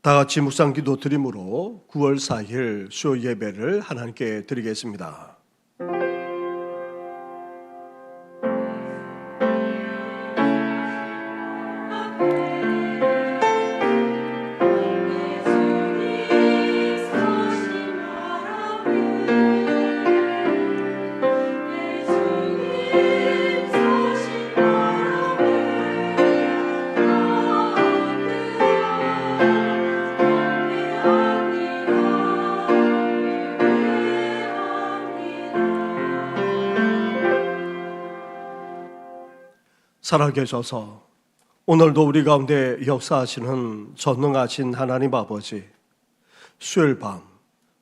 다 같이 묵상 기도 드림으로 9월 4일 수요 예배를 하나님께 드리겠습니다. 살아계셔서 오늘도 우리 가운데 역사하시는 전능하신 하나님 아버지, 수요일 밤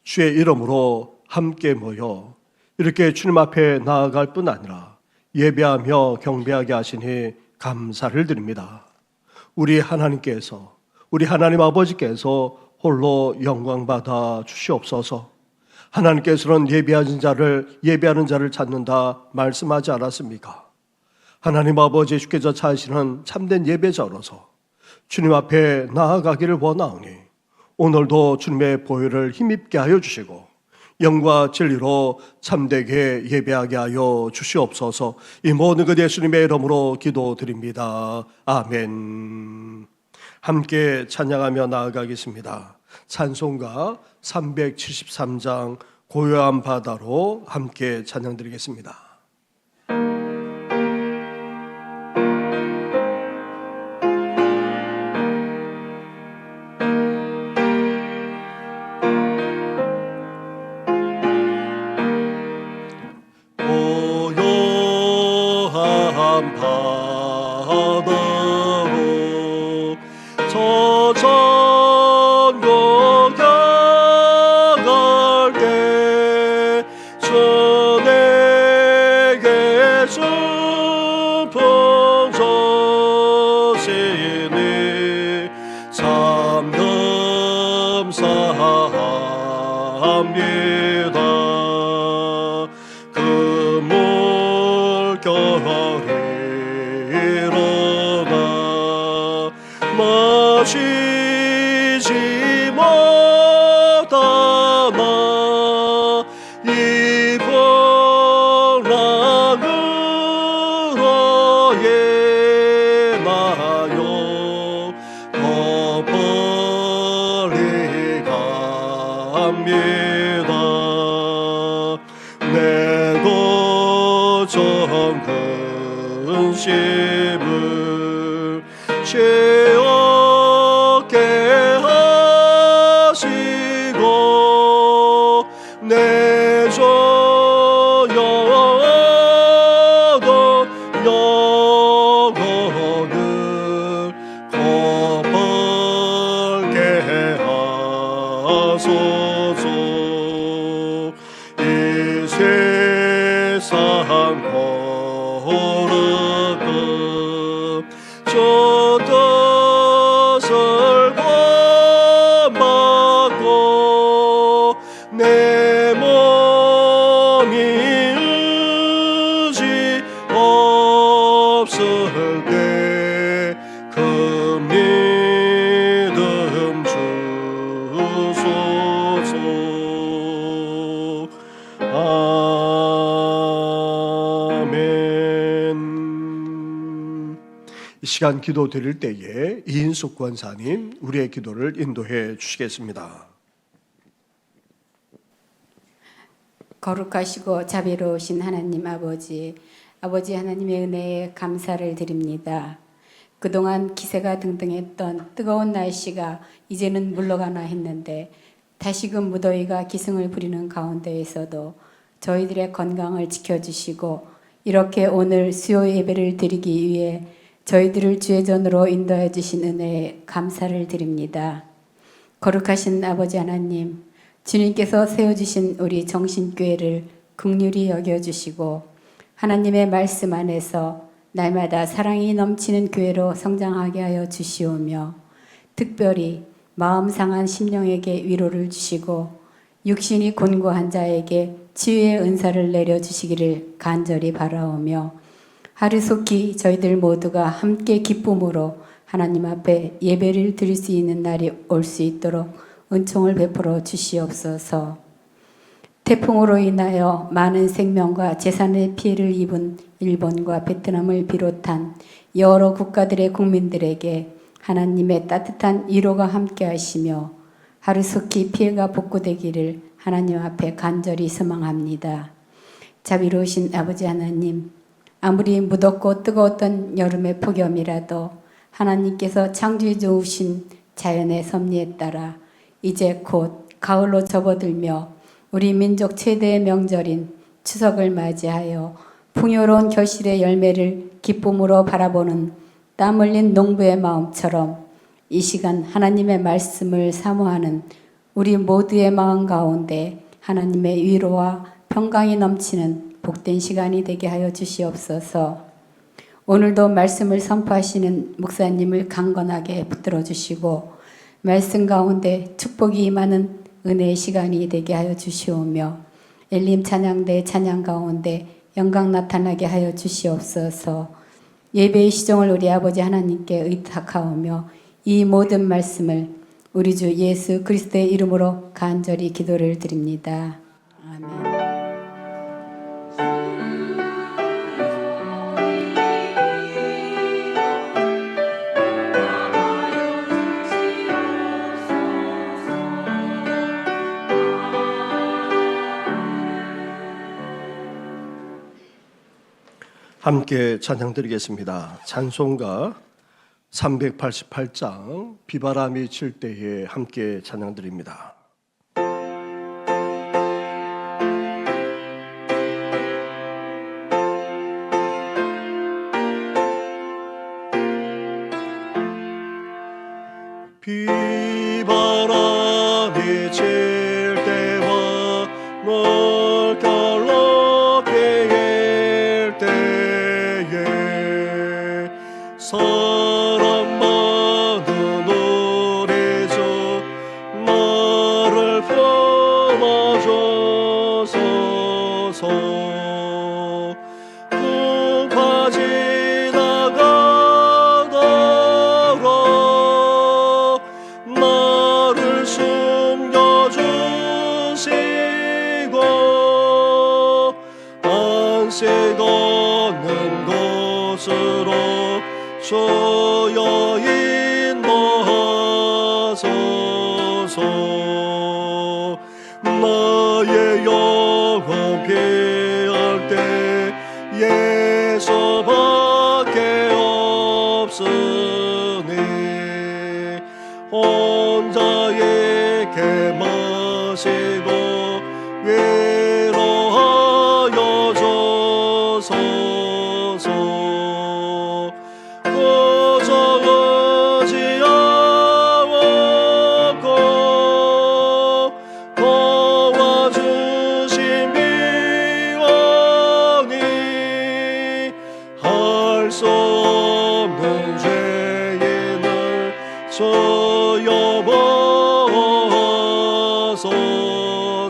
주의 이름으로 함께 모여 이렇게 주님 앞에 나아갈 뿐 아니라 예배하며 경배하게 하시니 감사를 드립니다. 우리 하나님께서, 우리 하나님 아버지께서 홀로 영광받아 주시옵소서. 하나님께서는 예배하는 자를 찾는다 말씀하지 않았습니까? 하나님 아버지 주께서 찾으시는 참된 예배자로서 주님 앞에 나아가기를 원하오니 오늘도 주님의 보혈을 힘입게 하여 주시고 영과 진리로 참되게 예배하게 하여 주시옵소서. 이 모든 것 예수님의 이름으로 기도드립니다. 아멘. 함께 찬양하며 나아가겠습니다. 찬송가 373장 고요한 바다로 함께 찬양드리겠습니다. 바다로 저 전국 향할 때 주에게 순풍 주시니 참 감사합니다. 그 물결이 마시지 못하나 이 풍랑으로 인하여 더 빨리 갑니다. 내도 전 근심을 채웠게 하시고 내 조여도 영혼을 거벌게 하소서. 이 세상 거룩은 저 뜻을 본받고 내 몸이 의지 없을 때 그 믿음 주소서. 아멘. 이 시간 기도 드릴 때에 이인숙 권사님 우리의 기도를 인도해 주시겠습니다. 거룩하시고 자비로우신 하나님 아버지 하나님의 은혜에 감사를 드립니다. 그동안 기세가 등등했던 뜨거운 날씨가 이제는 물러가나 했는데 다시금 무더위가 기승을 부리는 가운데에서도 저희들의 건강을 지켜주시고 이렇게 오늘 수요 예배를 드리기 위해 저희들을 주의 전으로 인도해 주신 은혜에 감사를 드립니다. 거룩하신 아버지 하나님, 주님께서 세워주신 우리 정신교회를 긍휼히 여겨주시고 하나님의 말씀 안에서 날마다 사랑이 넘치는 교회로 성장하게 하여 주시오며 특별히 마음 상한 심령에게 위로를 주시고 육신이 곤고한 자에게 치유의 은사를 내려주시기를 간절히 바라오며 하루속히 저희들 모두가 함께 기쁨으로 하나님 앞에 예배를 드릴 수 있는 날이 올 수 있도록 은총을 베풀어 주시옵소서. 태풍으로 인하여 많은 생명과 재산의 피해를 입은 일본과 베트남을 비롯한 여러 국가들의 국민들에게 하나님의 따뜻한 위로가 함께 하시며 하루속히 피해가 복구되기를 하나님 앞에 간절히 소망합니다. 자비로우신 아버지 하나님, 아무리 무덥고 뜨거웠던 여름의 폭염이라도 하나님께서 창조해 주신 자연의 섭리에 따라 이제 곧 가을로 접어들며 우리 민족 최대의 명절인 추석을 맞이하여 풍요로운 결실의 열매를 기쁨으로 바라보는 땀 흘린 농부의 마음처럼 이 시간 하나님의 말씀을 사모하는 우리 모두의 마음 가운데 하나님의 위로와 평강이 넘치는 복된 시간이 되게 하여 주시옵소서. 오늘도 말씀을 선포하시는 목사님을 강건하게 붙들어 주시고 말씀 가운데 축복이 임하는 은혜의 시간이 되게 하여 주시오며 엘림 찬양대 찬양 가운데 영광 나타나게 하여 주시옵소서. 예배의 시종을 우리 아버지 하나님께 의탁하오며 이 모든 말씀을 우리 주 예수 그리스도의 이름으로 간절히 기도를 드립니다. 아멘. 함께 찬양 드리겠습니다. 찬송가 388장 비바람이 칠 때에 함께 찬양 드립니다. 비바람이 칠 때와 물결롭게 일 때에 사랑 많은 우리 주 나를 품어주소서. 풍파 지나가도록 나를 숨겨주시고 안식 없는 곳으로 주여 인도하소서. 나의 영혼 피할 때 예수밖에 없으니 혼자에게 마시고 위로하여 주소서. 고정하지 않고 도와주신 미원이 할 수 없는 죄인을 주여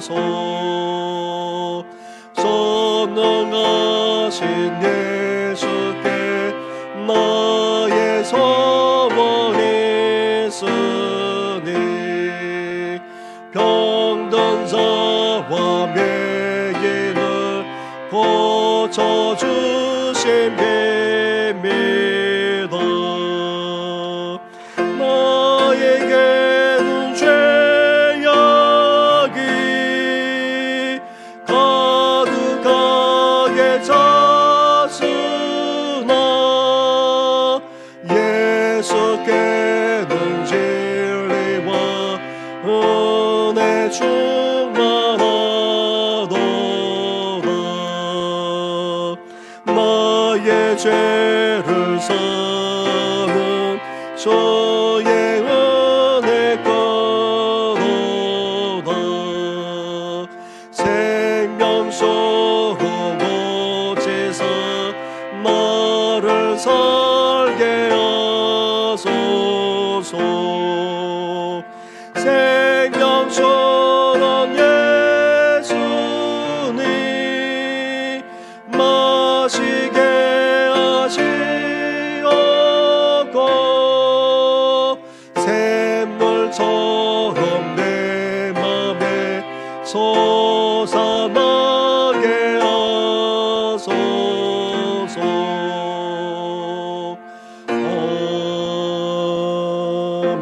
보소서. 전능하신 예수께 나의 소원이 있으니 병든 자와 매인을 고쳐주심입니다. 나에게는 죄악이 가득하게 찼으나 예수께는 진리와 은혜 충만하도다. 나의 죄를 사는 주의 은혜 거도다. 생명수로 고치사 나를 살게 하소서. 생명수는 예수님 마시게 하시옵고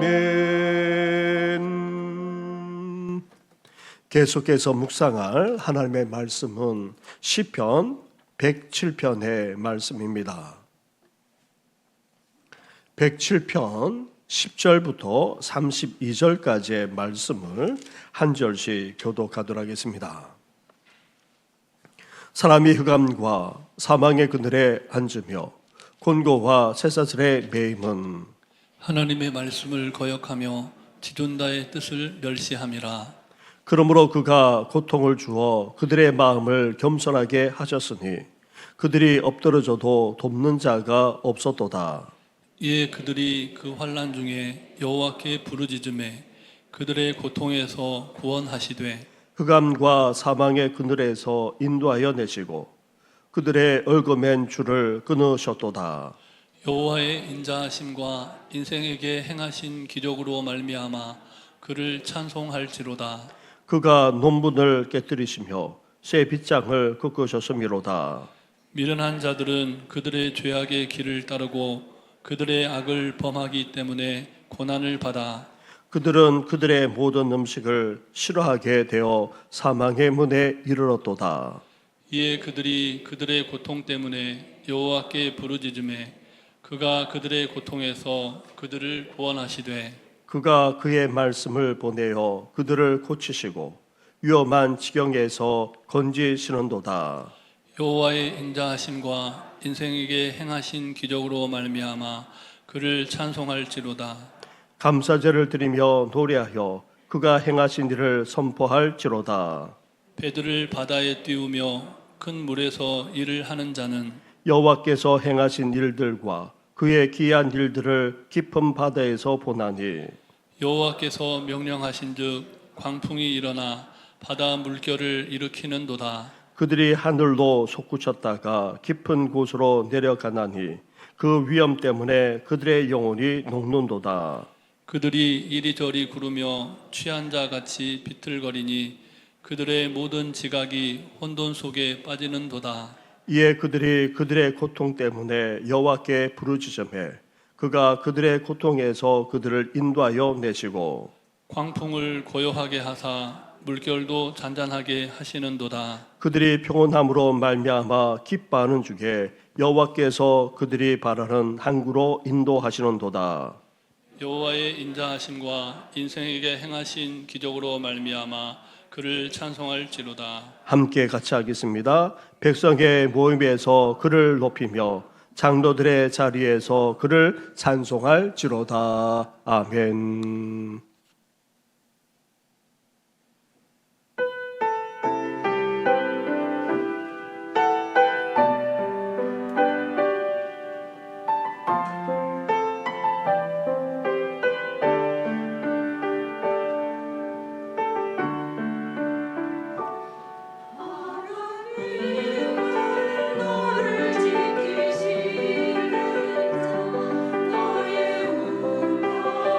아멘. 계속해서 묵상할 하나님의 말씀은 시편 107편의 말씀입니다. 107편 10절부터 32절까지의 말씀을 한 절씩 교독하도록 하겠습니다. 사람이 흑암과 사망의 그늘에 앉으며 곤고와 쇠사슬에 매임은 하나님의 말씀을 거역하며 지존다의 뜻을 멸시함이라. 그러므로 그가 고통을 주어 그들의 마음을 겸손하게 하셨으니 그들이 엎드러져도 돕는 자가 없었도다. 이에 그들이 그 환난 중에 여호와께 부르짖음에 그들의 고통에서 구원하시되 흑암과 사망의 그늘에서 인도하여 내시고 그들의 얽어맨 줄을 끊으셨도다. 여호와의 인자하심과 인생에게 행하신 기적으로 말미암아 그를 찬송할지로다. 그가 논문을 깨뜨리시며 새 빗장을 꺾으셨음이로다. 미련한 자들은 그들의 죄악의 길을 따르고 그들의 악을 범하기 때문에 고난을 받아 그들은 그들의 모든 음식을 싫어하게 되어 사망의 문에 이르렀도다. 이에 그들이 그들의 고통 때문에 여호와께 부르짖음에 그가 그들의 고통에서 그들을 구원하시되 그가 그의 말씀을 보내어 그들을 고치시고 위험한 지경에서 건지시는도다. 여호와의 인자하심과 인생에게 행하신 기적으로 말미암아 그를 찬송할지로다. 감사제를 드리며 노래하여 그가 행하신 일을 선포할지로다. 배들을 바다에 띄우며 큰 물에서 일을 하는 자는 여호와께서 행하신 일들과 그의 기이한 일들을 깊은 바다에서 보나니 여호와께서 명령하신즉 광풍이 일어나 바다 물결을 일으키는도다. 그들이 하늘로 솟구쳤다가 깊은 곳으로 내려가나니 그 위험 때문에 그들의 영혼이 녹는도다. 그들이 이리저리 구르며 취한 자 같이 비틀거리니 그들의 모든 지각이 혼돈 속에 빠지는도다. 이에 그들이 그들의 고통 때문에 여호와께 부르짖으매 그가 그들의 고통에서 그들을 인도하여 내시고 광풍을 고요하게 하사 물결도 잔잔하게 하시는도다. 그들이 평온함으로 말미암아 기뻐하는 중에 여호와께서 그들이 바라는 항구로 인도하시는도다. 여호와의 인자하심과 인생에게 행하신 기적으로 말미암아 그를 찬송할지로다. 함께 같이 하겠습니다. 백성의 모임에서 그를 높이며 장로들의 자리에서 그를 찬송할지로다. 아멘. 너의 운명을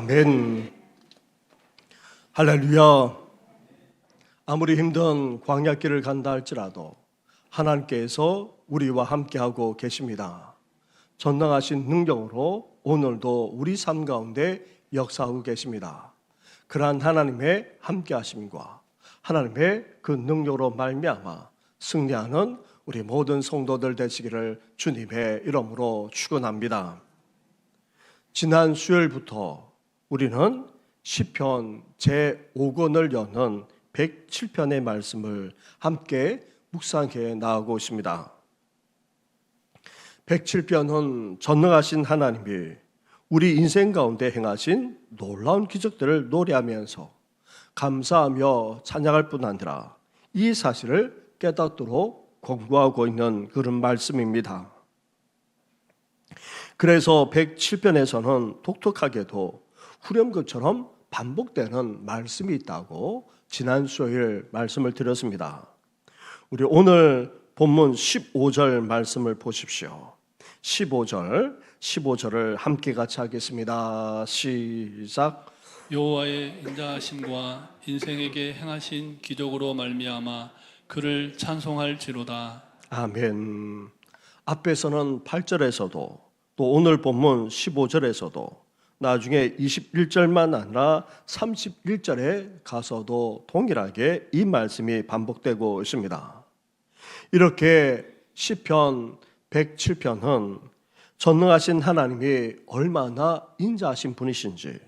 아멘. 할렐루야. 아무리 힘든 광야길을 간다 할지라도 하나님께서 우리와 함께하고 계십니다. 전능하신 능력으로 오늘도 우리 삶 가운데 역사하고 계십니다. 그러한 하나님의 함께하심과 하나님의 그 능력으로 말미암아 승리하는 우리 모든 성도들 되시기를 주님의 이름으로 축원합니다. 지난 수요일부터 우리는 시편 제5권을 여는 107편의 말씀을 함께 묵상해 나가고 있습니다. 107편은 전능하신 하나님이 우리 인생 가운데 행하신 놀라운 기적들을 노래하면서 감사하며 찬양할 뿐 아니라 이 사실을 깨닫도록 권고하고 있는 그런 말씀입니다. 그래서 107편에서는 독특하게도 후렴구처럼 반복되는 말씀이 있다고 지난 수요일 말씀을 드렸습니다. 우리 오늘 본문 15절 말씀을 보십시오. 15절을 함께 같이 하겠습니다. 시작. 여호와의 인자하심과 인생에게 행하신 기적으로 말미암아 그를 찬송할지로다. 아멘. 앞에서는 8절에서도 또 오늘 본문 15절에서도 나중에 21절만 아니라 31절에 가서도 동일하게 이 말씀이 반복되고 있습니다. 이렇게 시편 107편은 전능하신 하나님이 얼마나 인자하신 분이신지,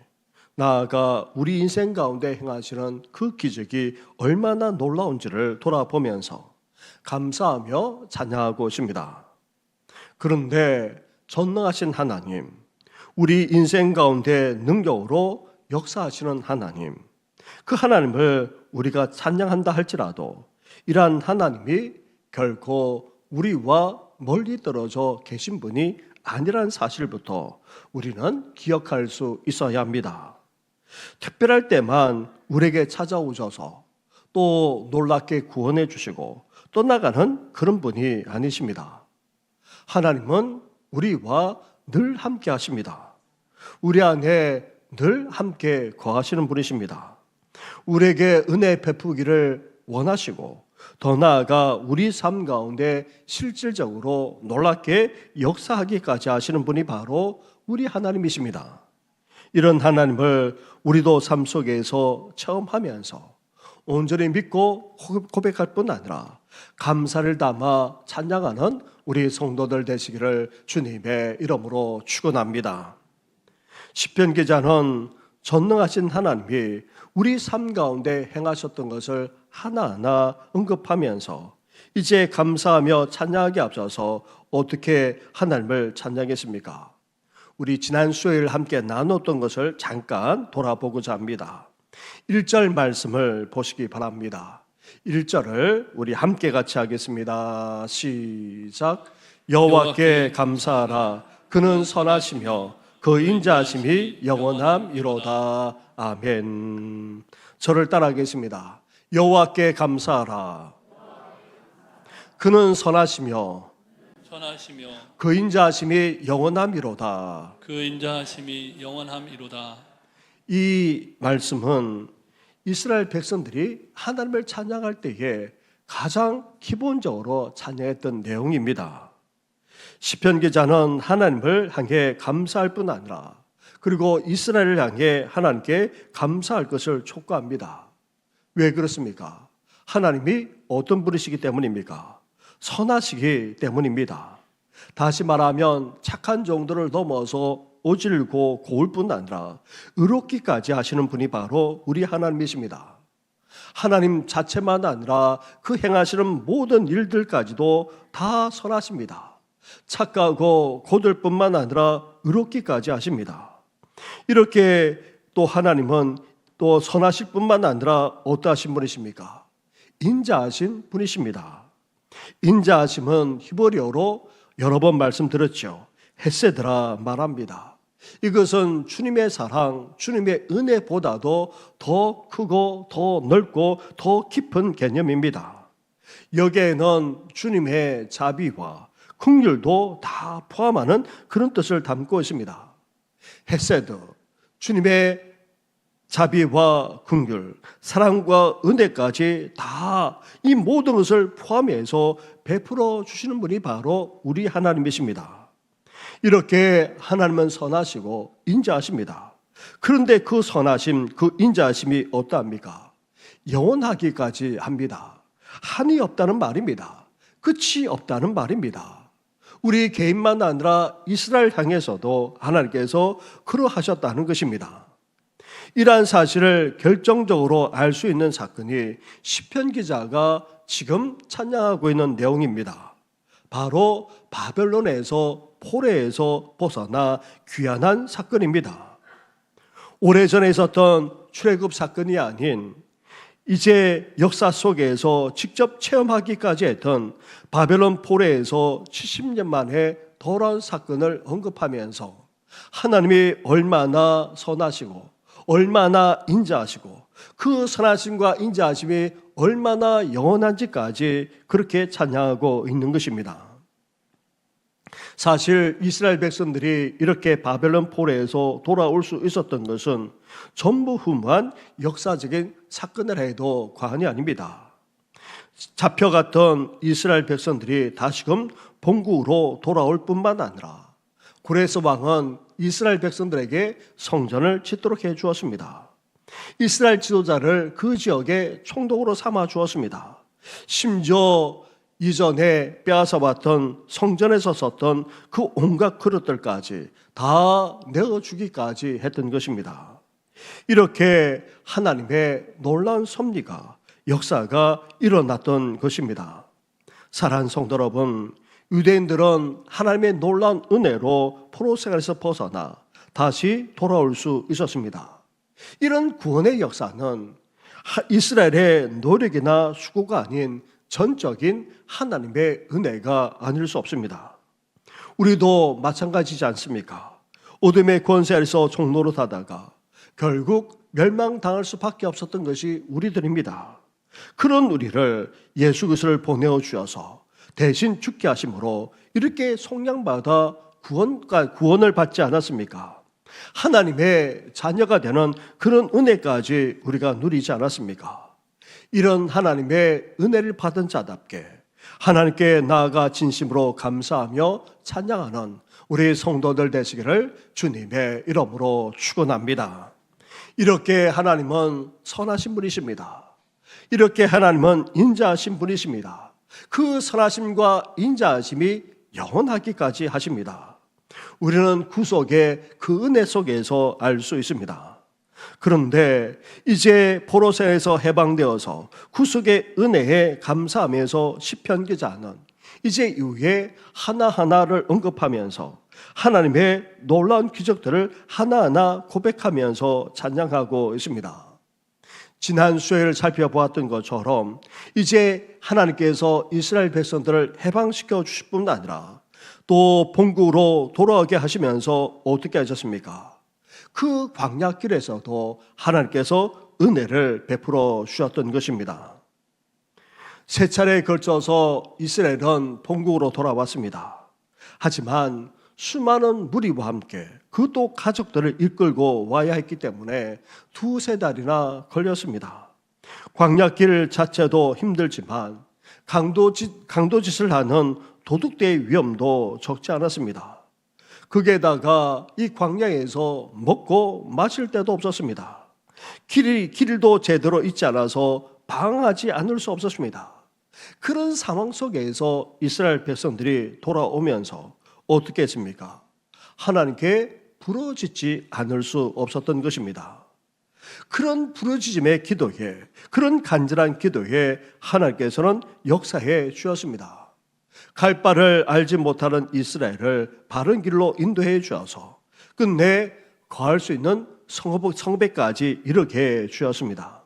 나아가 우리 인생 가운데 행하시는 그 기적이 얼마나 놀라운지를 돌아보면서 감사하며 찬양하고 있습니다. 그런데 전능하신 하나님, 우리 인생 가운데 능력으로 역사하시는 하나님, 그 하나님을 우리가 찬양한다 할지라도 이러한 하나님이 결코 우리와 멀리 떨어져 계신 분이 아니라는 사실부터 우리는 기억할 수 있어야 합니다. 특별할 때만 우리에게 찾아오셔서 또 놀랍게 구원해 주시고 떠나가는 그런 분이 아니십니다. 하나님은 우리와 늘 함께 하십니다. 우리 안에 늘 함께 거하시는 분이십니다. 우리에게 은혜 베푸기를 원하시고 더 나아가 우리 삶 가운데 실질적으로 놀랍게 역사하기까지 하시는 분이 바로 우리 하나님이십니다. 이런 하나님을 우리도 삶 속에서 체험하면서 온전히 믿고 고백할 뿐 아니라 감사를 담아 찬양하는 우리 성도들 되시기를 주님의 이름으로 축원합니다. 시편 기자는 전능하신 하나님이 우리 삶 가운데 행하셨던 것을 하나하나 언급하면서 이제 감사하며 찬양하기 앞서서 어떻게 하나님을 찬양했습니까? 우리 지난 수요일 함께 나눴던 것을 잠깐 돌아보고자 합니다. 1절 말씀을 보시기 바랍니다. 1절을 우리 함께 같이 하겠습니다. 시작. 여호와께 감사하라. 그는 선하시며 그 인자하심이 영원함이로다. 아멘. 저를 따라하겠습니다. 여호와께 감사하라. 그는 선하시며 그 인자하심이 영원함이로다. 그 인자하심이 영원함이로다. 이 말씀은 이스라엘 백성들이 하나님을 찬양할 때에 가장 기본적으로 찬양했던 내용입니다. 시편 기자는 하나님을 향해 감사할 뿐 아니라 그리고 이스라엘을 향해 하나님께 감사할 것을 촉구합니다. 왜 그렇습니까? 하나님이 어떤 분이시기 때문입니까? 선하시기 때문입니다. 다시 말하면 착한 정도를 넘어서 오질고 고울 뿐 아니라 의롭기까지 하시는 분이 바로 우리 하나님이십니다. 하나님 자체만 아니라 그 행하시는 모든 일들까지도 다 선하십니다. 착하고 고들 뿐만 아니라 의롭기까지 하십니다. 이렇게 또 하나님은 또 선하실 뿐만 아니라 어떠하신 분이십니까? 인자하신 분이십니다. 인자하심은 히브리어로 여러 번 말씀드렸죠. 헤세드라 말합니다. 이것은 주님의 사랑, 주님의 은혜보다도 더 크고 더 넓고 더 깊은 개념입니다. 여기에는 주님의 자비와 긍휼도 다 포함하는 그런 뜻을 담고 있습니다. 헤세드, 주님의 자비와 긍휼, 사랑과 은혜까지 다 이 모든 것을 포함해서 베풀어 주시는 분이 바로 우리 하나님이십니다. 이렇게 하나님은 선하시고 인자하십니다. 그런데 그 선하심, 그 인자하심이 어떠합니까? 영원하기까지 합니다. 한이 없다는 말입니다. 끝이 없다는 말입니다. 우리 개인만 아니라 이스라엘 향해서도 하나님께서 그러하셨다는 것입니다. 이러한 사실을 결정적으로 알 수 있는 사건이 시편 기자가 지금 찬양하고 있는 내용입니다. 바로 바벨론에서 포로에서 벗어나 귀환한 사건입니다. 오래전에 있었던 출애굽 사건이 아닌 이제 역사 속에서 직접 체험하기까지 했던 바벨론 포로에서 70년 만에 돌아온 사건을 언급하면서 하나님이 얼마나 선하시고 얼마나 인자하시고 그 선하심과 인자하심이 얼마나 영원한지까지 그렇게 찬양하고 있는 것입니다. 사실 이스라엘 백성들이 이렇게 바벨론 포로에서 돌아올 수 있었던 것은 전무후무한 역사적인 사건을 해도 과언이 아닙니다. 잡혀갔던 이스라엘 백성들이 다시금 본국으로 돌아올 뿐만 아니라 고레스 왕은 이스라엘 백성들에게 성전을 짓도록 해 주었습니다. 이스라엘 지도자를 그 지역에 총독으로 삼아 주었습니다. 심지어 이전에 빼앗아왔던 성전에서 썼던 그 온갖 그릇들까지 다 내어주기까지 했던 것입니다. 이렇게 하나님의 놀라운 섭리가 역사가 일어났던 것입니다. 사랑하는 성도 여러분, 유대인들은 하나님의 놀라운 은혜로 포로 생활에서 벗어나 다시 돌아올 수 있었습니다. 이런 구원의 역사는 이스라엘의 노력이나 수고가 아닌 전적인 하나님의 은혜가 아닐 수 없습니다. 우리도 마찬가지지 않습니까? 어둠의 권세 아래서 종로로 타다가 결국 멸망당할 수밖에 없었던 것이 우리들입니다. 그런 우리를 예수 그리스도를 보내어 주셔서 대신 죽게 하심으로 이렇게 속량받아 구원을 받지 않았습니까? 하나님의 자녀가 되는 그런 은혜까지 우리가 누리지 않았습니까? 이런 하나님의 은혜를 받은 자답게 하나님께 나아가 진심으로 감사하며 찬양하는 우리 성도들 되시기를 주님의 이름으로 축원합니다. 이렇게 하나님은 선하신 분이십니다. 이렇게 하나님은 인자하신 분이십니다. 그 선하심과 인자하심이 영원하기까지 하십니다. 우리는 구속의 그 은혜 속에서 알 수 있습니다. 그런데 이제 포로세에서 해방되어서 구속의 은혜에 감사하면서 시편 기자는 이제 이후에 하나하나를 언급하면서 하나님의 놀라운 기적들을 하나하나 고백하면서 찬양하고 있습니다. 지난 수요일 살펴보았던 것처럼 이제 하나님께서 이스라엘 백성들을 해방시켜 주실 뿐 아니라 또 본국으로 돌아오게 하시면서 어떻게 하셨습니까? 그 광야길에서도 하나님께서 은혜를 베풀어 주셨던 것입니다. 세 차례에 걸쳐서 이스라엘은 본국으로 돌아왔습니다. 하지만 수많은 무리와 함께 그도 가족들을 이끌고 와야 했기 때문에 두세 달이나 걸렸습니다. 광야길 자체도 힘들지만 강도짓을 하는 도둑대의 위험도 적지 않았습니다. 거기에다가 이 광야에서 먹고 마실 데도 없었습니다. 길도 제대로 있지 않아서 방황하지 않을 수 없었습니다. 그런 상황 속에서 이스라엘 백성들이 돌아오면서 어떻게 했습니까? 하나님께 부르짖지 않을 수 없었던 것입니다. 그런 부르짖음의 기도에, 그런 간절한 기도에 하나님께서는 역사해 주었습니다. 갈 바를 알지 못하는 이스라엘을 바른 길로 인도해 주어서 끝내 거할 수 있는 성배까지 이르게 해 주었습니다.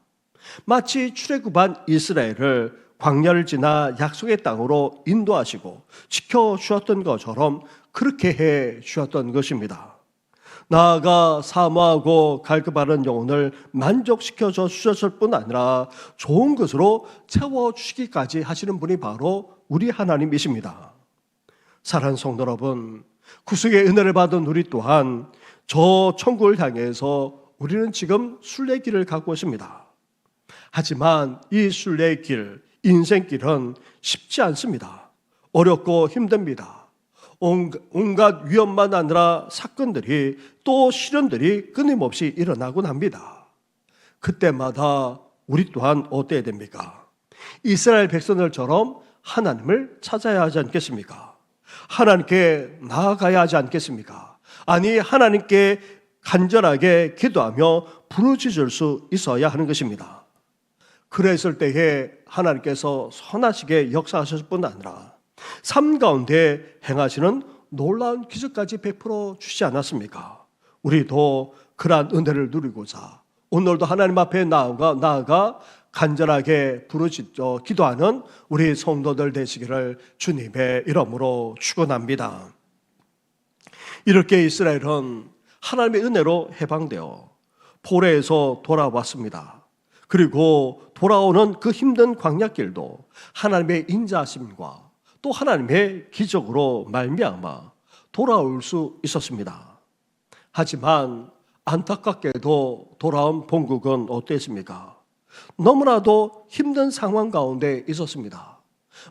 마치 출애굽한 이스라엘을 광야를 지나 약속의 땅으로 인도하시고 지켜주었던 것처럼 그렇게 해 주었던 것입니다. 나아가 사모하고 갈급하는 영혼을 만족시켜 주셨을 뿐 아니라 좋은 것으로 채워주시기까지 하시는 분이 바로 우리 하나님이십니다. 사랑하는 성도 여러분, 구속의 은혜를 받은 우리 또한 저 천국을 향해서 우리는 지금 순례길을 가고 있습니다. 하지만 이 순례길, 인생길은 쉽지 않습니다. 어렵고 힘듭니다. 온갖 위험만 아니라 사건들이 또 시련들이 끊임없이 일어나곤 합니다. 그때마다 우리 또한 어때야 됩니까? 이스라엘 백성들처럼 하나님을 찾아야 하지 않겠습니까? 하나님께 나아가야 하지 않겠습니까? 아니, 하나님께 간절하게 기도하며 부르짖을 수 있어야 하는 것입니다. 그랬을 때에 하나님께서 선하시게 역사하실 뿐 아니라 삶 가운데 행하시는 놀라운 기적까지 베풀어 주시지 않았습니까? 우리도 그러한 은혜를 누리고자 오늘도 하나님 앞에 나아가 간절하게 부르짖어 기도하는 우리 성도들 되시기를 주님의 이름으로 축원합니다. 이렇게 이스라엘은 하나님의 은혜로 해방되어 포로에서 돌아왔습니다. 그리고 돌아오는 그 힘든 광야길도 하나님의 인자하심과 또 하나님의 기적으로 말미암아 돌아올 수 있었습니다. 하지만 안타깝게도 돌아온 본국은 어땠습니까? 너무나도 힘든 상황 가운데 있었습니다.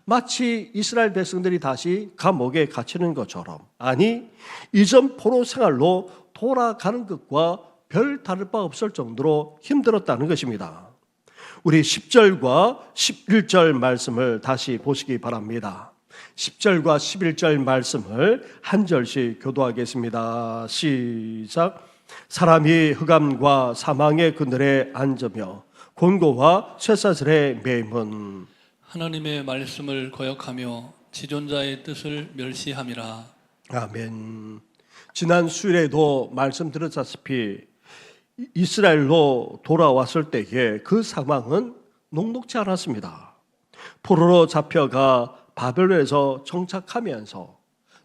마치 이스라엘 백성들이 다시 감옥에 갇히는 것처럼, 아니 이전 포로 생활로 돌아가는 것과 별 다를 바 없을 정도로 힘들었다는 것입니다. 우리 10절과 11절 말씀을 다시 보시기 바랍니다. 10절과 11절 말씀을 한 절씩 교도하겠습니다. 시작. 사람이 흑암과 사망의 그늘에 앉으며 곤고와 쇠사슬에 매임은 하나님의 말씀을 거역하며 지존자의 뜻을 멸시함이라. 아멘. 지난 수일에도 말씀드렸다시피 이스라엘로 돌아왔을 때에 그 상황은 녹록지 않았습니다. 포로로 잡혀가 바벨론에서 정착하면서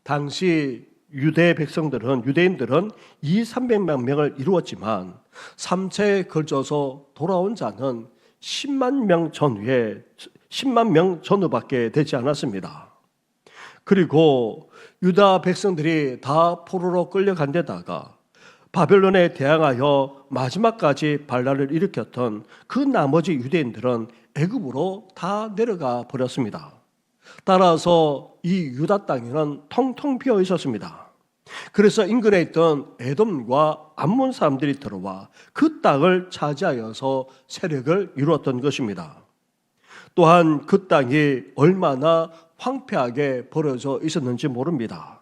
당시 유대인들은 200~300만 명을 이루었지만 3차에 걸쳐서 돌아온 자는 10만 명 전후밖에 되지 않았습니다. 그리고 유다 백성들이 다 포로로 끌려간 데다가 바벨론에 대항하여 마지막까지 반란을 일으켰던 그 나머지 유대인들은 애굽으로 다 내려가 버렸습니다. 따라서 이 유다 땅에는 텅텅 비어 있었습니다. 그래서 인근에 있던 에돔과 암몬 사람들이 들어와 그 땅을 차지하여서 세력을 이루었던 것입니다. 또한 그 땅이 얼마나 황폐하게 버려져 있었는지 모릅니다.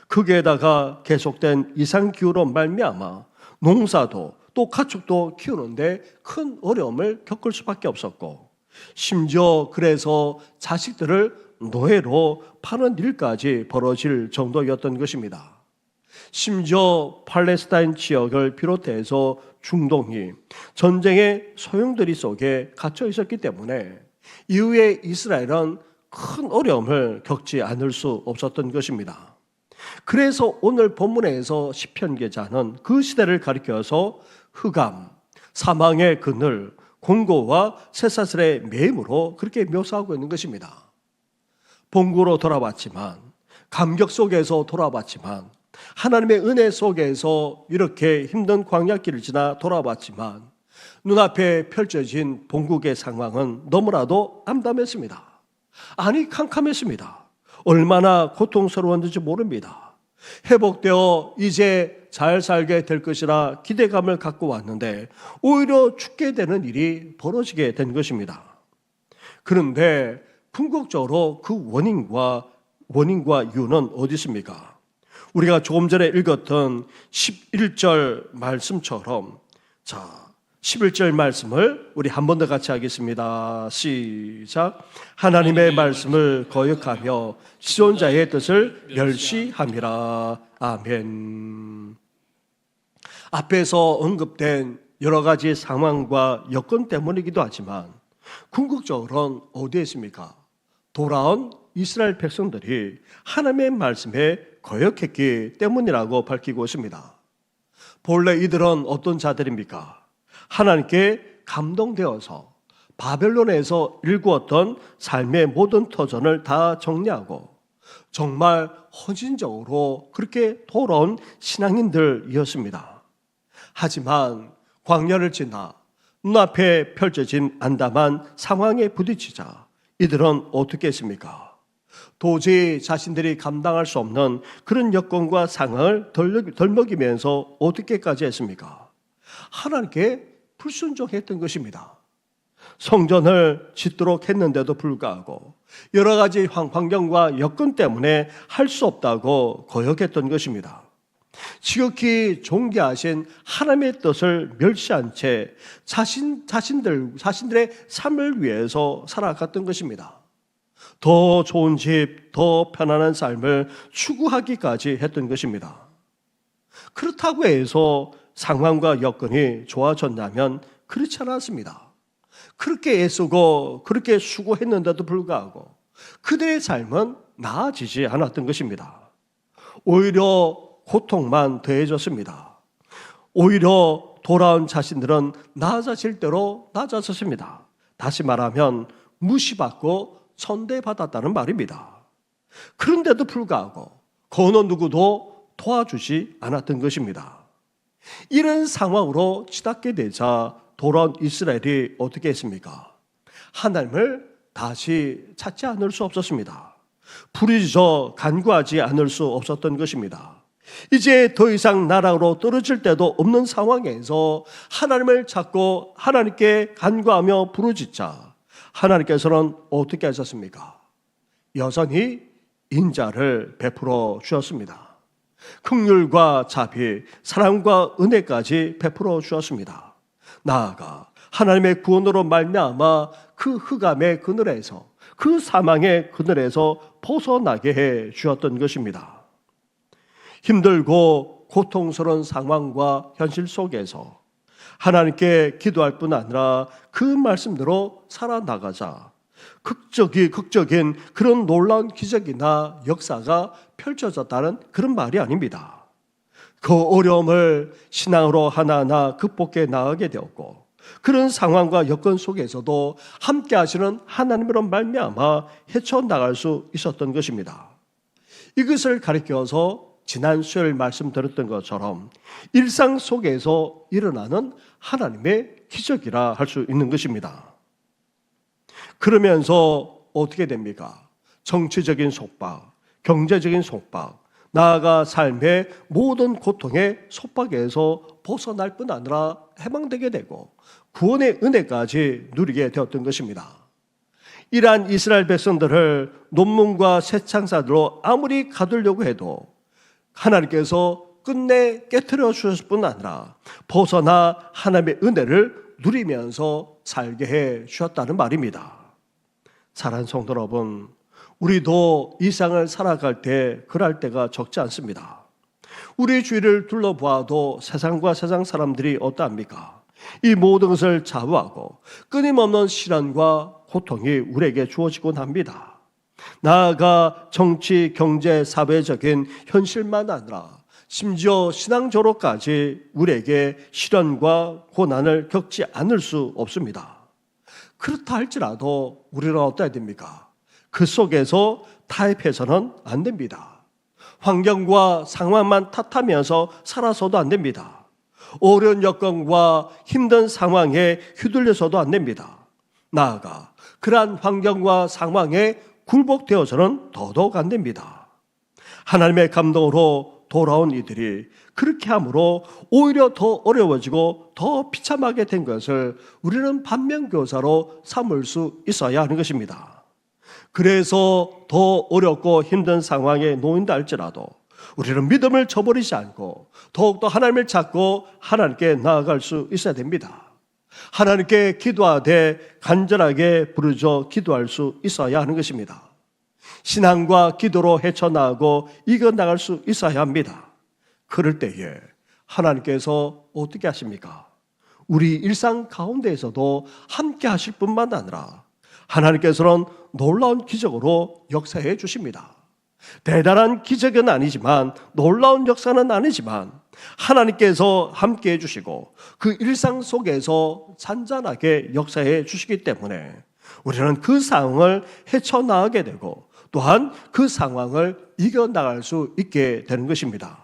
거기에다가 계속된 이상기후로 말미암아 농사도 또 가축도 키우는데 큰 어려움을 겪을 수밖에 없었고, 심지어 그래서 자식들을 노예로 파는 일까지 벌어질 정도였던 것입니다. 심지어 팔레스타인 지역을 비롯해서 중동이 전쟁의 소용돌이 속에 갇혀 있었기 때문에 이후에 이스라엘은 큰 어려움을 겪지 않을 수 없었던 것입니다. 그래서 오늘 본문에서 시편 기자는 그 시대를 가리켜서 흑암, 사망의 그늘, 공고와 쇠사슬의 매임으로 그렇게 묘사하고 있는 것입니다. 본국으로 돌아왔지만, 감격 속에서 돌아왔지만, 하나님의 은혜 속에서 이렇게 힘든 광야길을 지나 돌아왔지만 눈앞에 펼쳐진 본국의 상황은 너무나도 암담했습니다. 아니, 캄캄했습니다. 얼마나 고통스러웠는지 모릅니다. 회복되어 이제 잘 살게 될 것이라 기대감을 갖고 왔는데 오히려 죽게 되는 일이 벌어지게 된 것입니다. 그런데 궁극적으로 그 원인과 이유는 어디 있습니까? 우리가 조금 전에 읽었던 11절 말씀처럼, 자, 11절 말씀을 우리 한 번 더 같이 하겠습니다. 시작. 하나님의 말씀을 거역하며 지존자의 뜻을 멸시함이라. 아멘. 앞에서 언급된 여러 가지 상황과 여건 때문이기도 하지만 궁극적으로는 어디에 있습니까? 돌아온 이스라엘 백성들이 하나님의 말씀에 거역했기 때문이라고 밝히고 있습니다. 본래 이들은 어떤 자들입니까? 하나님께 감동되어서 바벨론에서 일구었던 삶의 모든 터전을 다 정리하고 정말 헌신적으로 그렇게 돌아온 신앙인들이었습니다. 하지만 광야를 지나 눈앞에 펼쳐진 안담한 상황에 부딪히자 이들은 어떻게 했습니까? 도저히 자신들이 감당할 수 없는 그런 여건과 상황을 덜먹이면서 어떻게까지 했습니까? 하나님께 불순종했던 것입니다. 성전을 짓도록 했는데도 불구하고 여러 가지 환경과 여건 때문에 할 수 없다고 거역했던 것입니다. 지극히 존귀하신 하나님의 뜻을 멸시한 채 자신들의 삶을 위해서 살아갔던 것입니다. 더 좋은 집, 더 편안한 삶을 추구하기까지 했던 것입니다. 그렇다고 해서 상황과 여건이 좋아졌냐면 그렇지 않았습니다. 그렇게 애쓰고 그렇게 수고했는데도 불구하고 그들의 삶은 나아지지 않았던 것입니다. 오히려 고통만 더해졌습니다. 오히려 돌아온 자신들은 낮아질 대로 낮아졌습니다. 다시 말하면 무시받고 천대받았다는 말입니다. 그런데도 불구하고 그 어느 누구도 도와주지 않았던 것입니다. 이런 상황으로 치닫게 되자 돌아온 이스라엘이 어떻게 했습니까? 하나님을 다시 찾지 않을 수 없었습니다. 부르짖어 간구하지 않을 수 없었던 것입니다. 이제 더 이상 나락으로 떨어질 데도 없는 상황에서 하나님을 찾고 하나님께 간구하며 부르짖자 하나님께서는 어떻게 하셨습니까? 여전히 인자를 베풀어 주셨습니다. 긍휼과 자비, 사랑과 은혜까지 베풀어 주셨습니다. 나아가 하나님의 구원으로 말미암아 그 흑암의 그늘에서, 그 사망의 그늘에서 벗어나게 해 주었던 것입니다. 힘들고 고통스러운 상황과 현실 속에서 하나님께 기도할 뿐 아니라 그 말씀대로 살아나가자 극적인 그런 놀라운 기적이나 역사가 펼쳐졌다는 그런 말이 아닙니다. 그 어려움을 신앙으로 하나하나 극복해 나가게 되었고 그런 상황과 여건 속에서도 함께 하시는 하나님으로 말미암아 헤쳐나갈 수 있었던 것입니다. 이것을 가리켜서 지난 수요일 말씀드렸던 것처럼 일상 속에서 일어나는 하나님의 기적이라 할 수 있는 것입니다. 그러면서 어떻게 됩니까? 정치적인 속박, 경제적인 속박, 나아가 삶의 모든 고통의 속박에서 벗어날 뿐 아니라 해방되게 되고 구원의 은혜까지 누리게 되었던 것입니다. 이러한 이스라엘 백성들을 논문과 새창사들로 아무리 가두려고 해도 하나님께서 끝내 깨트려 주셨을 뿐 아니라 벗어나 하나님의 은혜를 누리면서 살게 해 주셨다는 말입니다. 사랑하는 성도 여러분, 우리도 이 세상을 살아갈 때 그럴 때가 적지 않습니다. 우리 주위를 둘러보아도 세상과 세상 사람들이 어떠합니까? 이 모든 것을 좌우하고 끊임없는 시련과 고통이 우리에게 주어지곤 합니다. 나아가 정치, 경제, 사회적인 현실만 아니라 심지어 신앙적으로까지 우리에게 시련과 고난을 겪지 않을 수 없습니다. 그렇다 할지라도 우리는 어떠해야 됩니까? 그 속에서 타협해서는 안 됩니다. 환경과 상황만 탓하면서 살아서도 안 됩니다. 어려운 여건과 힘든 상황에 휘둘려서도 안 됩니다. 나아가 그러한 환경과 상황에 굴복되어서는 더더욱 안 됩니다. 하나님의 감동으로 돌아온 이들이 그렇게 함으로 오히려 더 어려워지고 더 비참하게 된 것을 우리는 반면교사로 삼을 수 있어야 하는 것입니다. 그래서 더 어렵고 힘든 상황에 놓인다 할지라도 우리는 믿음을 저버리지 않고 더욱더 하나님을 찾고 하나님께 나아갈 수 있어야 됩니다. 하나님께 기도하되 간절하게 부르짖어 기도할 수 있어야 하는 것입니다. 신앙과 기도로 헤쳐나가고 이겨나갈 수 있어야 합니다. 그럴 때에 하나님께서 어떻게 하십니까? 우리 일상 가운데에서도 함께 하실 뿐만 아니라 하나님께서는 놀라운 기적으로 역사해 주십니다. 대단한 기적은 아니지만, 놀라운 역사는 아니지만 하나님께서 함께 해주시고 그 일상 속에서 잔잔하게 역사해 주시기 때문에 우리는 그 상황을 헤쳐나가게 되고 또한 그 상황을 이겨나갈 수 있게 되는 것입니다.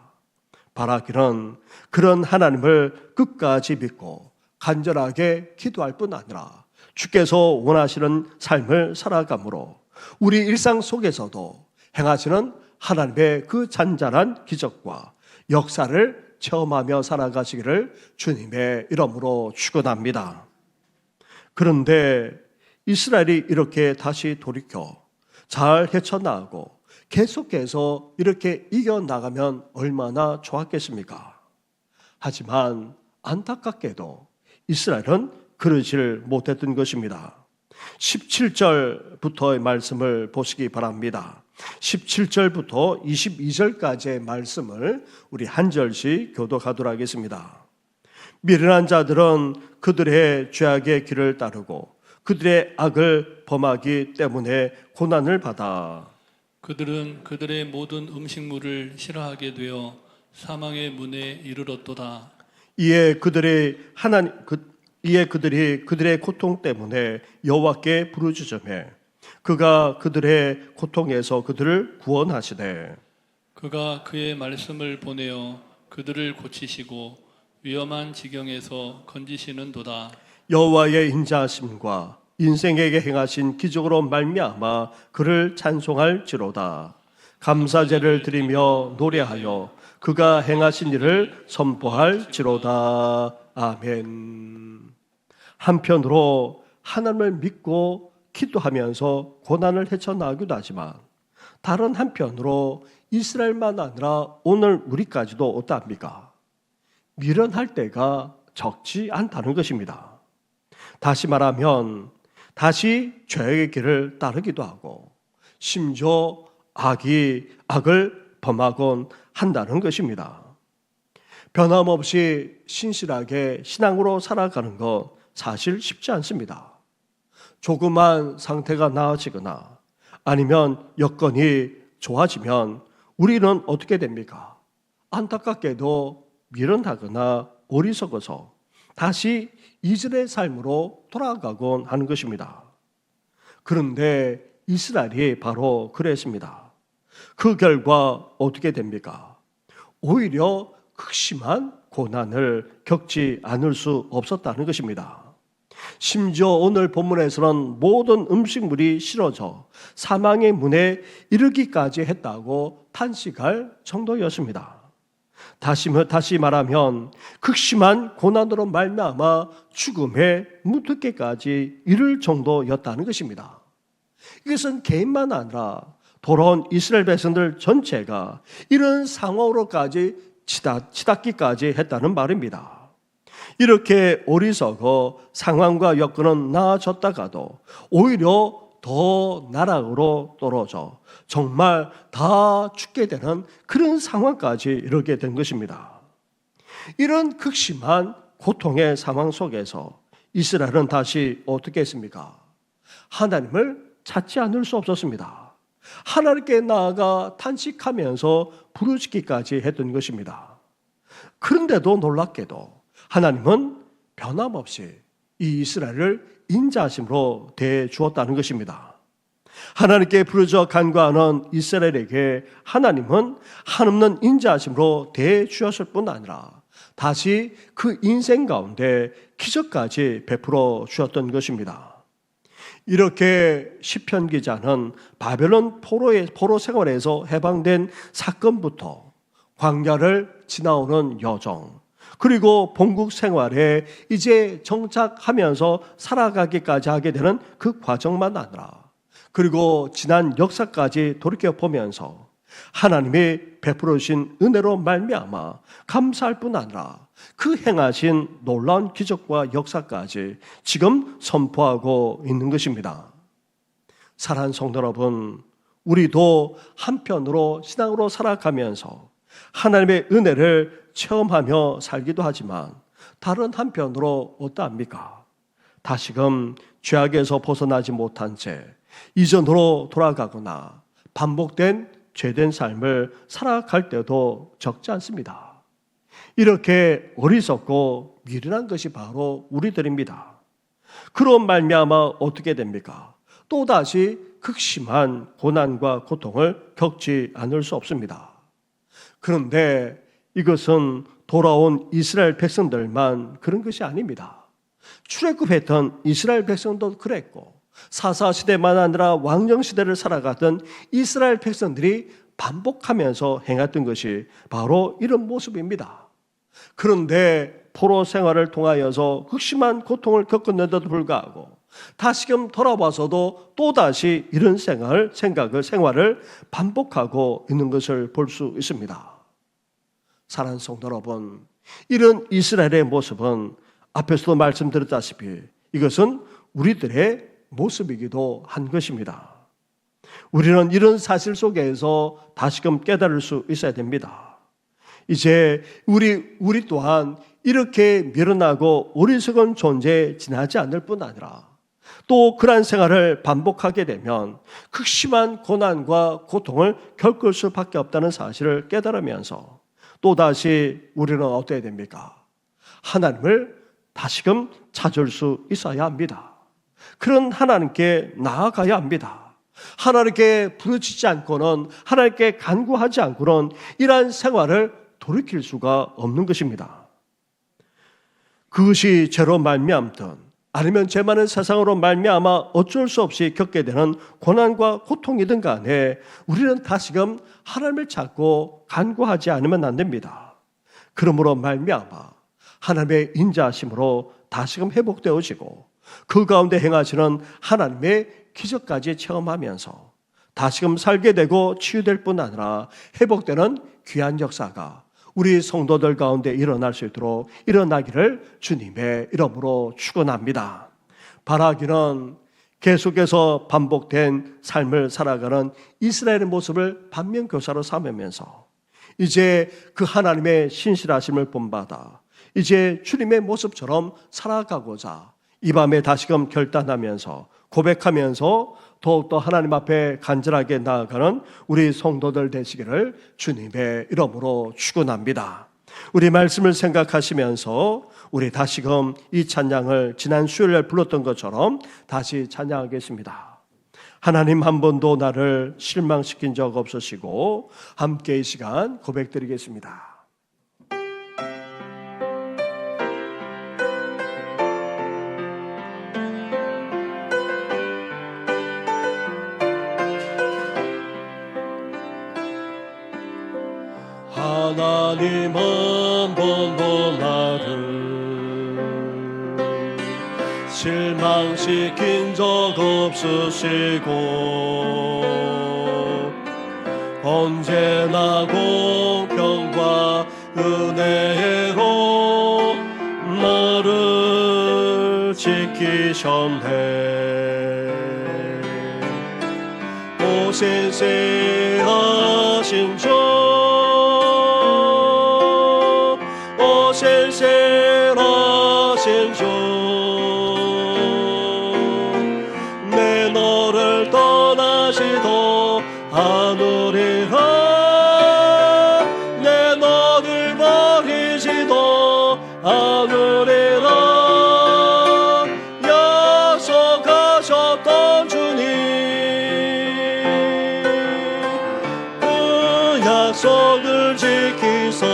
바라기는 그런 하나님을 끝까지 믿고 간절하게 기도할 뿐 아니라 주께서 원하시는 삶을 살아감으로 우리 일상 속에서도 행하시는 하나님의 그 잔잔한 기적과 역사를 체험하며 살아가시기를 주님의 이름으로 축원합니다. 그런데 이스라엘이 이렇게 다시 돌이켜 잘 헤쳐나가고 계속해서 이렇게 이겨나가면 얼마나 좋았겠습니까? 하지만 안타깝게도 이스라엘은 그러질 못했던 것입니다. 17절부터의 말씀을 보시기 바랍니다. 17절부터 22절까지의 말씀을 우리 한 절씩 교독하도록 하겠습니다. 미련한 자들은 그들의 죄악의 길을 따르고 그들의 악을 범하기 때문에 고난을 받아 그들은 그들의 모든 음식물을 싫어하게 되어 사망의 문에 이르렀도다. 이에 그들이 그들의 고통 때문에 여호와께 부르짖으매 그가 그들의 고통에서 그들을 구원하시되 그가 그의 말씀을 보내어 그들을 고치시고 위험한 지경에서 건지시는도다. 여호와의 인자하심과 인생에게 행하신 기적으로 말미암아 그를 찬송할지로다. 감사제를 드리며 노래하여 그가 행하신 일을 선포할지로다. 아멘. 한편으로 하나님을 믿고 기도하면서 고난을 헤쳐나가기도 하지만 다른 한편으로 이스라엘만 아니라 오늘 우리까지도 어떠합니까? 미련할 때가 적지 않다는 것입니다. 다시 말하면 다시 죄의 길을 따르기도 하고 심지어 악을 범하곤 한다는 것입니다. 변함없이 신실하게 신앙으로 살아가는 건 사실 쉽지 않습니다. 조그만 상태가 나아지거나 아니면 여건이 좋아지면 우리는 어떻게 됩니까? 안타깝게도 미련하거나 어리석어서 다시 이전의 삶으로 돌아가곤 하는 것입니다. 그런데 이스라엘이 바로 그랬습니다. 그 결과 어떻게 됩니까? 오히려 극심한 고난을 겪지 않을 수 없었다는 것입니다. 심지어 오늘 본문에서는 모든 음식물이 싫어져 사망의 문에 이르기까지 했다고 탄식할 정도였습니다. 다시 말하면 극심한 고난으로 말미암아 죽음에 무트게까지 이를 정도였다는 것입니다. 이것은 개인만 아니라 돌아온 이스라엘 백성들 전체가 이런 상황으로까지 치닫기까지 했다는 말입니다. 이렇게 어리석어 상황과 여건은 나아졌다가도 오히려 더 나락으로 떨어져 정말 다 죽게 되는 그런 상황까지 이르게 된 것입니다. 이런 극심한 고통의 상황 속에서 이스라엘은 다시 어떻게 했습니까? 하나님을 찾지 않을 수 없었습니다. 하나님께 나아가 탄식하면서 부르짖기까지 했던 것입니다. 그런데도 놀랍게도 하나님은 변함없이 이 이스라엘을 인자하심으로 대해 주었다는 것입니다. 하나님께 부르짖어 간구하는 이스라엘에게 하나님은 한없는 인자하심으로 대해 주었을 뿐 아니라 다시 그 인생 가운데 기적까지 베풀어 주었던 것입니다. 이렇게 시편 기자는 바벨론 포로 생활에서 해방된 사건부터 광야를 지나오는 여정, 그리고 본국 생활에 이제 정착하면서 살아가기까지 하게 되는 그 과정만 아니라 그리고 지난 역사까지 돌이켜보면서 하나님이 베풀어 주신 은혜로 말미암아 감사할 뿐 아니라 그 행하신 놀라운 기적과 역사까지 지금 선포하고 있는 것입니다. 사랑하는 성도 여러분, 우리도 한편으로 신앙으로 살아가면서 하나님의 은혜를 체험하며 살기도 하지만 다른 한편으로 어떠합니까? 다시금 죄악에서 벗어나지 못한 채 이전으로 돌아가거나 반복된 죄된 삶을 살아갈 때도 적지 않습니다. 이렇게 어리석고 미련한 것이 바로 우리들입니다. 그런 말미암아 어떻게 됩니까? 또다시 극심한 고난과 고통을 겪지 않을 수 없습니다. 그런데 이것은 돌아온 이스라엘 백성들만 그런 것이 아닙니다. 출애굽했던 이스라엘 백성도 그랬고 사사시대만 아니라 왕정시대를 살아가던 이스라엘 백성들이 반복하면서 행했던 것이 바로 이런 모습입니다. 그런데 포로 생활을 통하여서 극심한 고통을 겪었는데도 불구하고 다시금 돌아와서도 또다시 이런 생활을 반복하고 있는 것을 볼 수 있습니다. 사랑하는 성도 여러분, 이런 이스라엘의 모습은 앞에서도 말씀드렸다시피 이것은 우리들의 모습이기도 한 것입니다. 우리는 이런 사실 속에서 다시금 깨달을 수 있어야 됩니다. 이제 우리 또한 이렇게 미련하고 어리석은 존재에 지나지 않을 뿐 아니라 또 그러한 생활을 반복하게 되면 극심한 고난과 고통을 겪을 수밖에 없다는 사실을 깨달으면서 또다시 우리는 어떻게 됩니까? 하나님을 다시금 찾을 수 있어야 합니다. 그런 하나님께 나아가야 합니다. 하나님께 부르짖지 않고는, 하나님께 간구하지 않고는 이러한 생활을 돌이킬 수가 없는 것입니다. 그것이 죄로 말미암든 아니면 죄 많은 세상으로 말미암아 어쩔 수 없이 겪게 되는 고난과 고통이든 간에 우리는 다시금 하나님을 찾고 간구하지 않으면 안 됩니다. 그러므로 말미암아 하나님의 인자하심으로 다시금 회복되어지고 그 가운데 행하시는 하나님의 기적까지 체험하면서 다시금 살게 되고 치유될 뿐 아니라 회복되는 귀한 역사가 우리 성도들 가운데 일어날 수 있도록 일어나기를 주님의 이름으로 축원합니다. 바라기는 계속해서 반복된 삶을 살아가는 이스라엘의 모습을 반면교사로 삼으면서 이제 그 하나님의 신실하심을 본받아 이제 주님의 모습처럼 살아가고자 이 밤에 다시금 결단하면서 고백하면서 더욱더 하나님 앞에 간절하게 나아가는 우리 성도들 되시기를 주님의 이름으로 축원합니다. 우리 말씀을 생각하시면서 우리 다시금 이 찬양을 지난 수요일에 불렀던 것처럼 다시 찬양하겠습니다. 하나님 한 번도 나를 실망시킨 적 없으시고 함께 이 시간 고백드리겠습니다. 하나님 한 번도 나를 실망시킨 적 없으시고 언제나 공평과 은혜로 나를 지키셨네. 오 신실하신 주, 신실하신 주, 내 너를 떠나지도 않으리라. 내 너를 버리지도 않으리라. 약속하셨던 주님, 그 약속을 지키사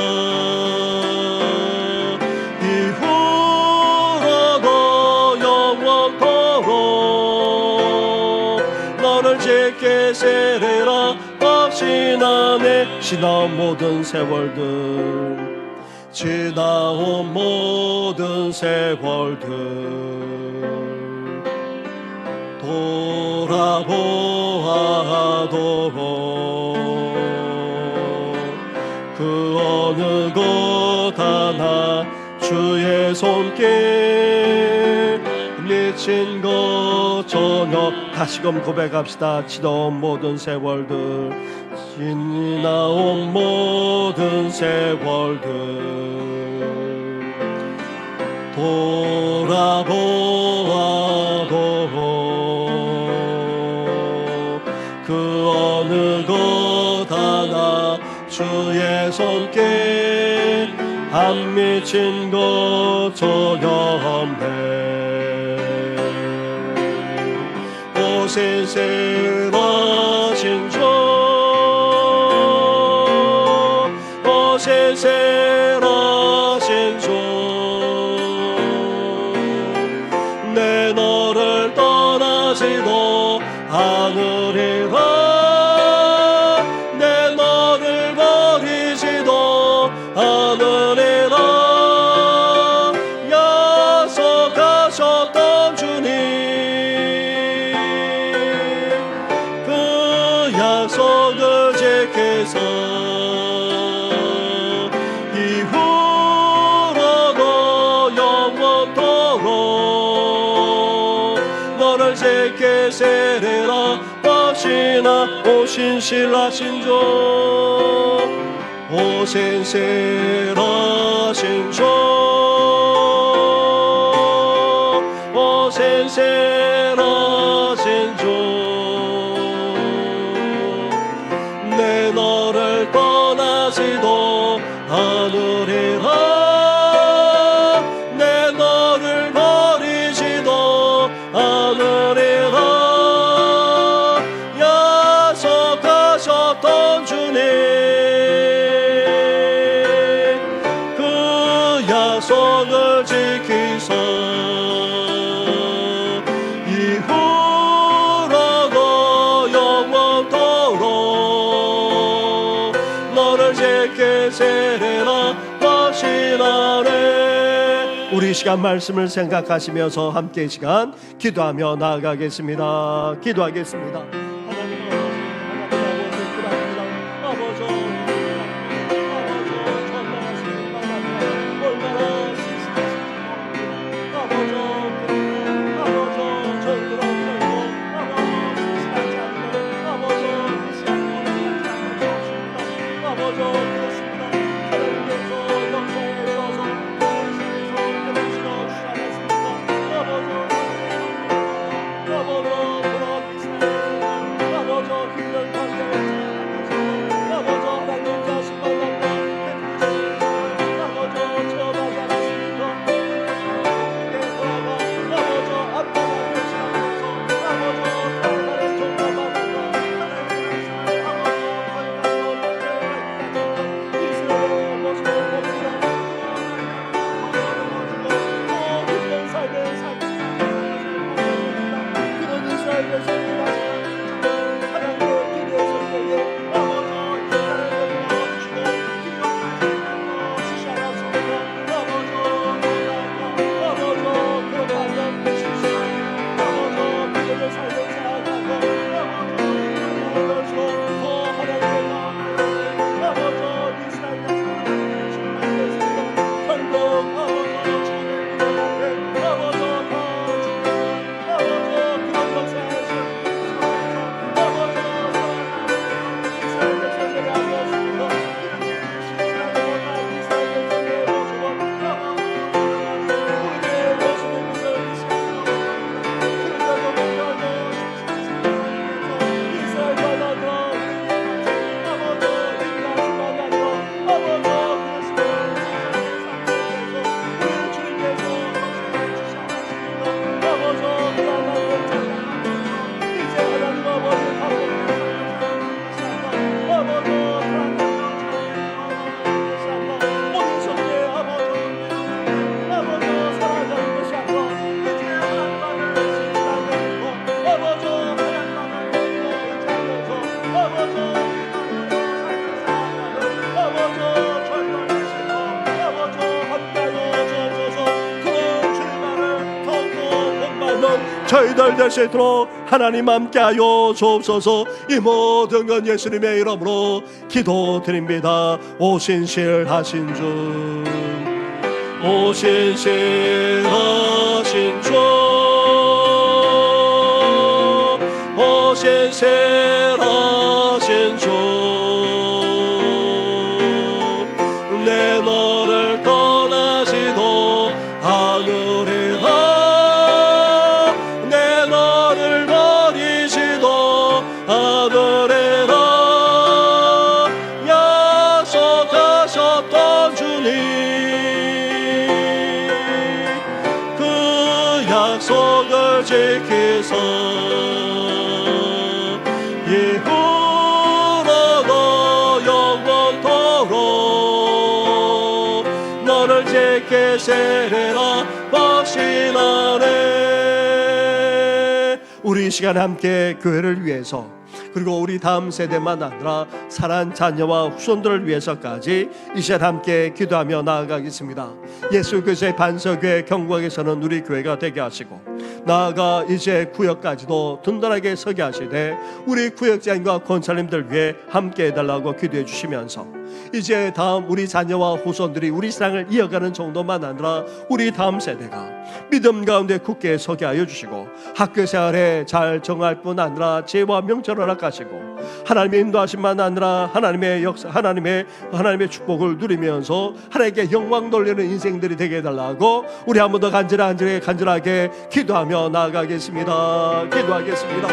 세례라 확신하네. 지나온 모든 세월들, 지나온 모든 세월들 돌아보아도 그 어느 것 하나 주의 손길 미친 것 전혀. 다시금 고백합시다. 지나온 모든 세월들, 지나온 모든 세월들 돌아보아도 그 어느 것 하나 주의 손길 안 미친 것 전혀 없네. 오세세라신 주 오세세라신 주 내 너를 떠나지도 않으리라 내 너를 버리지도 않으리라 약속하셨던 주님 그 약속을 지키사 이후로도 영원토록 너를 지키시리라 하시나 오신실하신 주 오신실하신 주 오신실하신 주 내 너를 떠나지도 않으리라 내 너를 버리지도 않으리라 약속하셨던 주님 그 약속을 지키사 이후로도 영원토록 너를 지키시리라 하시나네. 우리 이 시간 말씀을 생각하시면서 함께 이 시간 기도하며 나아가겠습니다. 기도하겠습니다. 하나님 아버지 저희들 될 수 있도록 하나님 함께하여 주옵소서. 이 모든 건 예수님의 이름으로 기도드립니다. 오신실하신 주 오신실하신 주 오신실하신 주 내 너를 떠나지도 않으리라 내 너를 버리지도 않으리라 약속하셨던 주님 그 약속을 지키사 이제 계세레라 확신하네. 우리 이 시간 함께 교회를 위해서, 그리고 우리 다음 세대만 아니라 사랑하는 자녀와 후손들을 위해서까지 이 시간 함께 기도하며 나아가겠습니다. 예수 그리스도의 반석교회 경북에서는 우리 교회가 되게 하시고, 나아가 이제 구역까지도 든든하게 서게 하시되 우리 구역장과 권사님들 위해 함께 해달라고 기도해 주시면서, 이제 다음 우리 자녀와 후손들이 우리 사랑을 이어가는 정도만 아니라 우리 다음 세대가 믿음 가운데 굳게 서게 하여 주시고, 학교 생활에 잘 정할 뿐 아니라 지혜와 명철을 허락하시고, 하나님의 인도하심만 아니라 하나님의 역사, 하나님의 축복을 누리면서 하나님께 영광 돌리는 인생들이 되게 해달라고 우리 한 번 더 간절하게 기도하며 나아가겠습니다. 기도하겠습니다.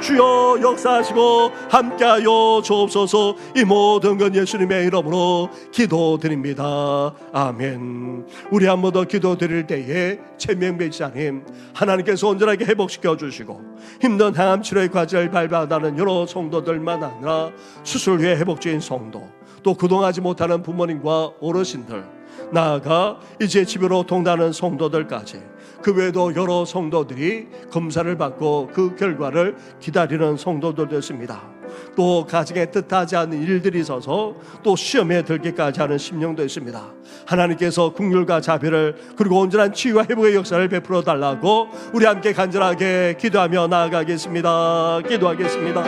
주여 역사하시고 함께하여 주옵소서. 이 모든 건 예수님의 이름으로 기도드립니다. 아멘. 우리 한 번 더 기도드릴 때에 최명배 지사님, 하나님께서 온전하게 회복시켜 주시고 힘든 항암 치료의 과제를 밟아가는 여러 성도들만 아니라 수술 후에 회복적인 성도, 또 그동하지 못하는 부모님과 어르신들, 나아가 이제 집으로 통하는 성도들까지, 그 외에도 여러 성도들이 검사를 받고 그 결과를 기다리는 성도들 됐습니다. 또 가정에 뜻하지 않은 일들이 있어서 또 시험에 들기까지 하는 심령도 있습니다. 하나님께서 긍휼과 자비를, 그리고 온전한 치유와 회복의 역사를 베풀어 달라고 우리 함께 간절하게 기도하며 나아가겠습니다. 기도하겠습니다.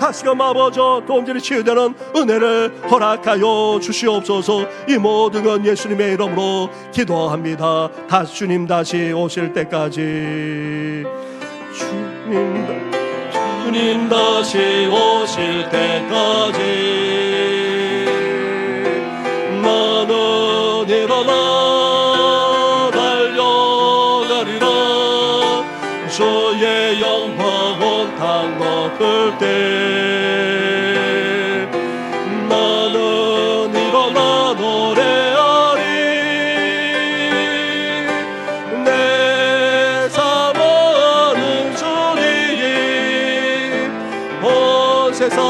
다시금 아버지 온전히 치유되는 은혜를 허락하여 주시옵소서. 이 모든 건 예수님의 이름으로 기도합니다. 다시 주님 다시 오실 때까지, 주님 다시 오실 때까지 나는 일어나 달려가리라. 주의 영광 온 땅 높을 때 나는 일어나 노래하리. 내 사모하는 주님 온 세상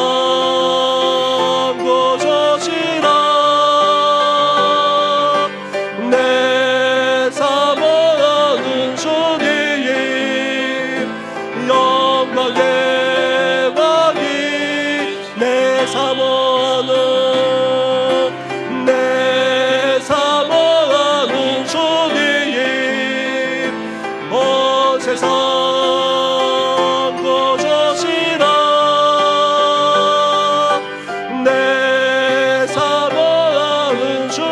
구주시라. 내 사모하는 주님 영광의 왕이, 내 사모하는 주님 온 세상 구주시라. 내 사모하는 주님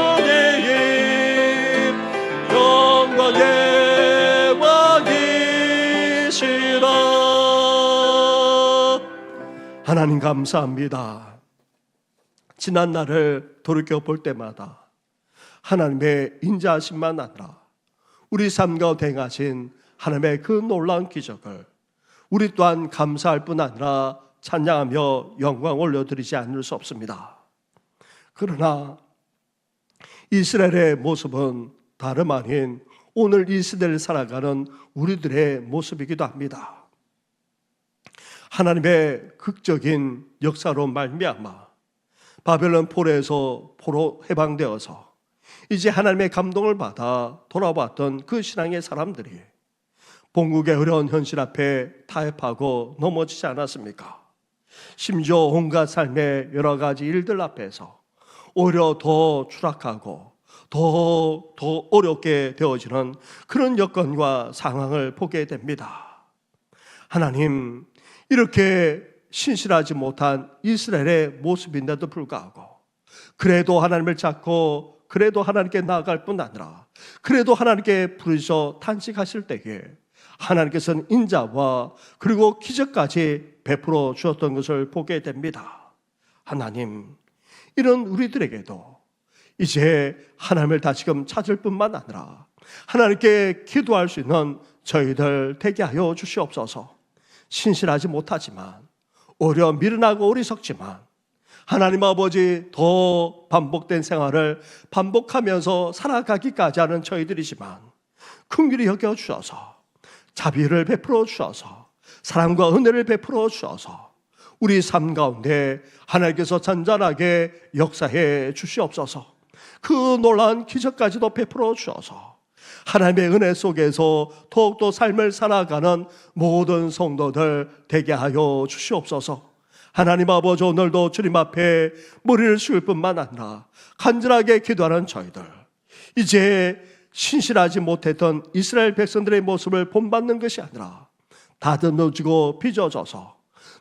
영광의 왕이시라. 하나님 감사합니다. 지난 날을 돌이켜 볼 때마다 하나님의 인자하심만 아니라 우리 삶 가운데 행하신 하나님의 그 놀라운 기적을 우리 또한 감사할 뿐 아니라 찬양하며 영광 올려드리지 않을 수 없습니다. 그러나 이스라엘의 모습은 다름 아닌 오늘 이 시대를 살아가는 우리들의 모습이기도 합니다. 하나님의 극적인 역사로 말미암아 바벨론 포로에서 포로 해방되어서 이제 하나님의 감동을 받아 돌아왔던 그 신앙의 사람들이 본국의 어려운 현실 앞에 타협하고 넘어지지 않았습니까? 심지어 온갖 삶의 여러 가지 일들 앞에서 오히려 더 추락하고 더 어렵게 되어지는 그런 여건과 상황을 보게 됩니다. 하나님, 이렇게 신실하지 못한 이스라엘의 모습인데도 불구하고 그래도 하나님을 찾고 그래도 하나님께 나아갈 뿐 아니라 그래도 하나님께 부르셔 탄식하실 때에 하나님께서는 인자와 그리고 기적까지 베풀어 주었던 것을 보게 됩니다. 하나님, 이런 우리들에게도 이제 하나님을 다시금 찾을 뿐만 아니라 하나님께 기도할 수 있는 저희들 되게 하여 주시옵소서. 신실하지 못하지만 오히려 미련하고 어리석지만 하나님 아버지 더 반복된 생활을 반복하면서 살아가기까지 하는 저희들이지만 긍휼히 여겨주셔서 자비를 베풀어 주셔서 사랑과 은혜를 베풀어 주셔서 우리 삶 가운데 하나님께서 잔잔하게 역사해 주시옵소서. 그 놀라운 기적까지도 베풀어 주셔서 하나님의 은혜 속에서 더욱더 삶을 살아가는 모든 성도들 되게 하여 주시옵소서. 하나님 아버지, 오늘도 주님 앞에 머리를 숙일 뿐만 아니라 간절하게 기도하는 저희들, 이제 신실하지 못했던 이스라엘 백성들의 모습을 본받는 것이 아니라 다듬어지고 빚어져서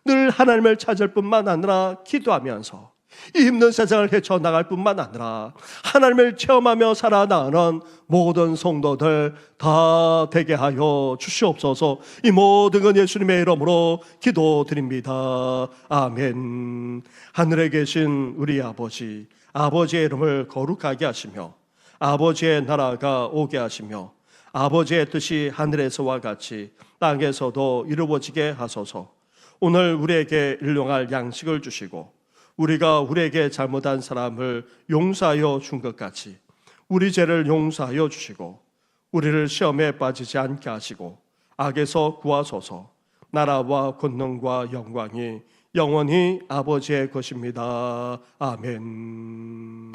늘 하나님을 찾을 뿐만 아니라 기도하면서 이 힘든 세상을 헤쳐나갈 뿐만 아니라 하나님을 체험하며 살아나가는 모든 성도들 다 되게 하여 주시옵소서. 이 모든 건 예수님의 이름으로 기도드립니다. 아멘. 하늘에 계신 우리 아버지, 아버지의 이름을 거룩하게 하시며 아버지의 나라가 오게 하시며 아버지의 뜻이 하늘에서와 같이 땅에서도 이루어지게 하소서. 오늘 우리에게 일용할 양식을 주시고 우리가 우리에게 잘못한 사람을 용서하여 준 것 같이 우리 죄를 용서하여 주시고 우리를 시험에 빠지지 않게 하시고 악에서 구하소서. 나라와 권능과 영광이 영원히 아버지의 것입니다. 아멘.